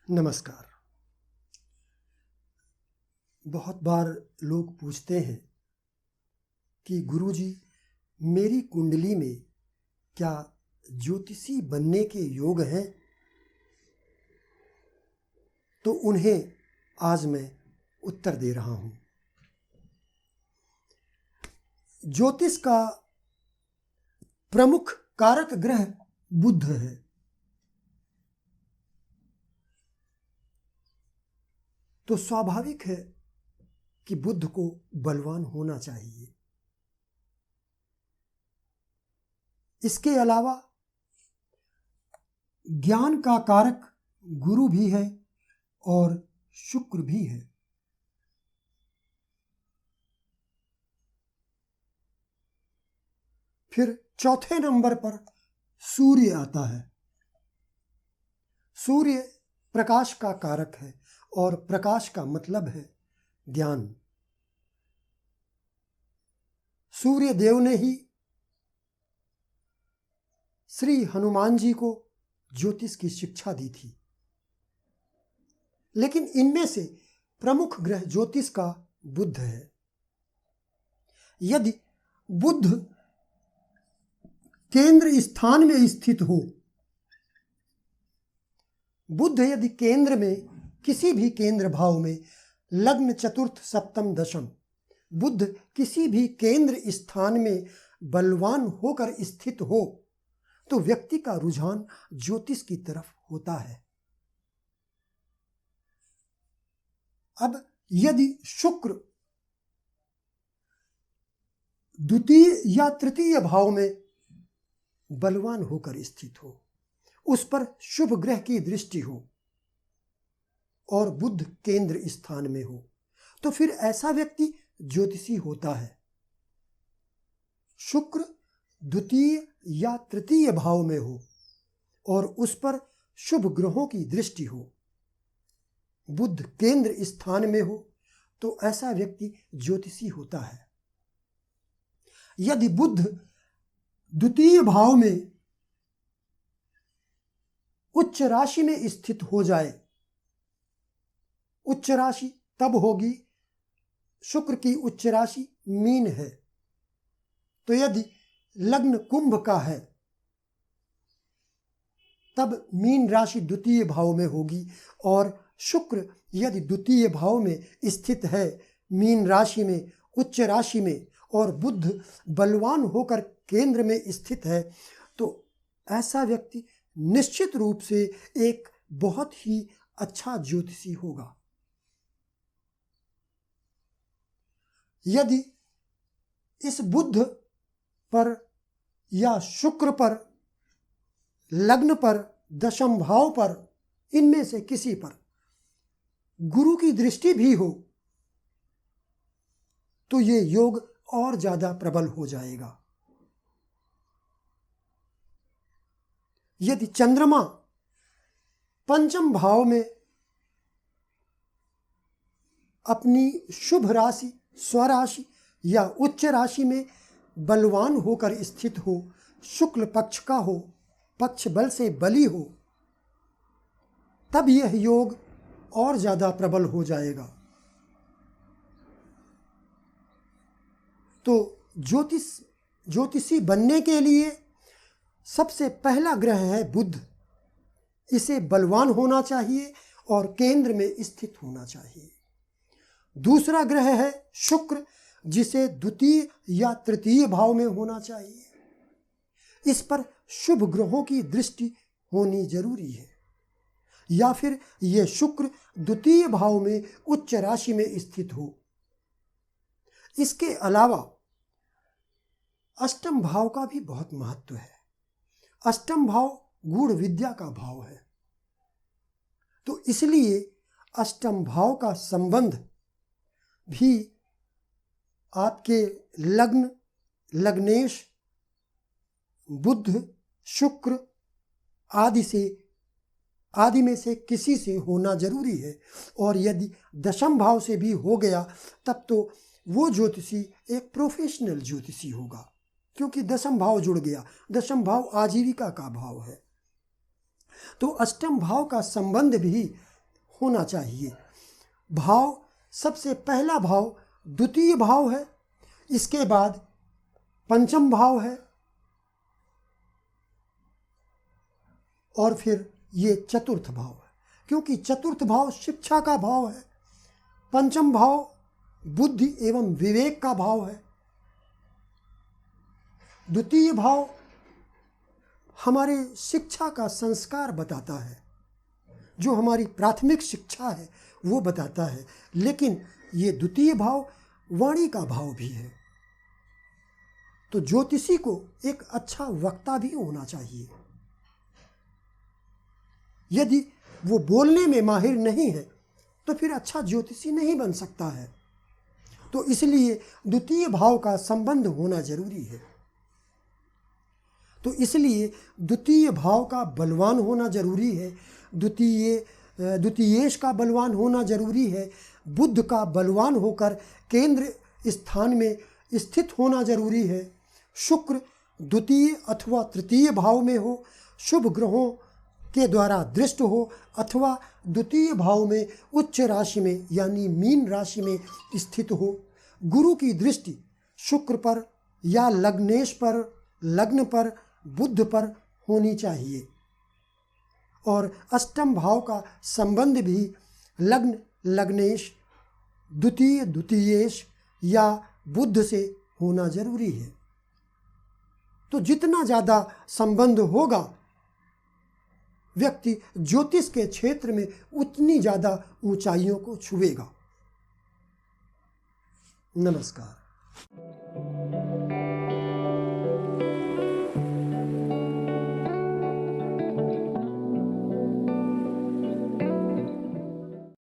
नमस्कार। बहुत बार लोग पूछते हैं कि गुरुजी, मेरी कुंडली में क्या ज्योतिषी बनने के योग हैं? तो उन्हें आज मैं उत्तर दे रहा हूं। ज्योतिष का प्रमुख कारक ग्रह बुध है। तो स्वाभाविक है कि बुध को बलवान होना चाहिए। इसके अलावा ज्ञान का कारक गुरु भी है और शुक्र भी है। फिर चौथे नंबर पर सूर्य आता है। सूर्य प्रकाश का कारक है और प्रकाश का मतलब है ज्ञान। सूर्य देव ने ही श्री हनुमान जी को ज्योतिष की शिक्षा दी थी। लेकिन इनमें से प्रमुख ग्रह ज्योतिष का बुध है। यदि बुध केंद्र स्थान में स्थित हो, बुध यदि केंद्र में किसी भी केंद्र भाव में लग्न, चतुर्थ, सप्तम, दशम, बुध किसी भी केंद्र स्थान में बलवान होकर स्थित हो तो व्यक्ति का रुझान ज्योतिष की तरफ होता है। अब यदि शुक्र द्वितीय या तृतीय भाव में बलवान होकर स्थित हो, उस पर शुभ ग्रह की दृष्टि हो और बुध केंद्र स्थान में हो, तो फिर ऐसा व्यक्ति ज्योतिषी होता है। शुक्र द्वितीय या तृतीय भाव में हो और उस पर शुभ ग्रहों की दृष्टि हो, बुध केंद्र स्थान में हो, तो ऐसा व्यक्ति ज्योतिषी होता है। यदि बुध द्वितीय भाव में उच्च राशि में स्थित हो जाए, उच्च राशि तब होगी, शुक्र की उच्च राशि मीन है, तो यदि लग्न कुंभ का है तब मीन राशि द्वितीय भाव में होगी। और शुक्र यदि द्वितीय भाव में स्थित है, मीन राशि में, उच्च राशि में, और बुध बलवान होकर केंद्र में स्थित है, तो ऐसा व्यक्ति निश्चित रूप से एक बहुत ही अच्छा ज्योतिषी होगा। यदि इस बुध पर या शुक्र पर, लग्न पर, दशम भाव पर, इनमें से किसी पर गुरु की दृष्टि भी हो तो ये योग और ज्यादा प्रबल हो जाएगा। यदि चंद्रमा पंचम भाव में अपनी शुभ राशि, स्वराशि या उच्च राशि में बलवान होकर स्थित हो, शुक्ल पक्ष का हो, पक्ष बल से बली हो, तब यह योग और ज्यादा प्रबल हो जाएगा। तो ज्योतिषी बनने के लिए सबसे पहला ग्रह है बुध। इसे बलवान होना चाहिए और केंद्र में स्थित होना चाहिए। दूसरा ग्रह है शुक्र, जिसे द्वितीय या तृतीय भाव में होना चाहिए। इस पर शुभ ग्रहों की दृष्टि होनी जरूरी है। या फिर यह शुक्र द्वितीय भाव में उच्च राशि में स्थित हो। इसके अलावा अष्टम भाव का भी बहुत महत्व है। अष्टम भाव गूढ़ विद्या का भाव है, तो इसलिए अष्टम भाव का संबंध भी आपके लग्न, लग्नेश, बुध, शुक्र आदि में से किसी से होना जरूरी है। और यदि दशम भाव से भी हो गया तब तो वो ज्योतिषी एक प्रोफेशनल ज्योतिषी होगा, क्योंकि दशम भाव जुड़ गया। दशम भाव आजीविका का भाव है। तो अष्टम भाव का संबंध भी होना चाहिए। भाव, सबसे पहला भाव द्वितीय भाव है, इसके बाद पंचम भाव है, और फिर ये चतुर्थ भाव है। क्योंकि चतुर्थ भाव शिक्षा का भाव है, पंचम भाव बुद्धि एवं विवेक का भाव है, द्वितीय भाव हमारे शिक्षा का संस्कार बताता है, जो हमारी प्राथमिक शिक्षा है वो बताता है। लेकिन ये द्वितीय भाव वाणी का भाव भी है। तो ज्योतिषी को एक अच्छा वक्ता भी होना चाहिए। यदि वो बोलने में माहिर नहीं है तो फिर अच्छा ज्योतिषी नहीं बन सकता है। तो इसलिए द्वितीय भाव का संबंध होना जरूरी है। तो इसलिए द्वितीय भाव का बलवान होना जरूरी है, द्वितीयेश का बलवान होना जरूरी है, बुध का बलवान होकर केंद्र स्थान में स्थित होना जरूरी है, शुक्र द्वितीय अथवा तृतीय भाव में हो, शुभ ग्रहों के द्वारा दृष्ट हो, अथवा द्वितीय भाव में उच्च राशि में यानी मीन राशि में स्थित हो। गुरु की दृष्टि शुक्र पर या लग्नेश पर, लग्न पर, बुध पर होनी चाहिए। और अष्टम भाव का संबंध भी लग्न, लग्नेश, द्वितीय, द्वितीयेश या बुध से होना जरूरी है। तो जितना ज़्यादा संबंध होगा व्यक्ति ज्योतिष के क्षेत्र में उतनी ज़्यादा ऊंचाइयों को छुएगा। नमस्कार।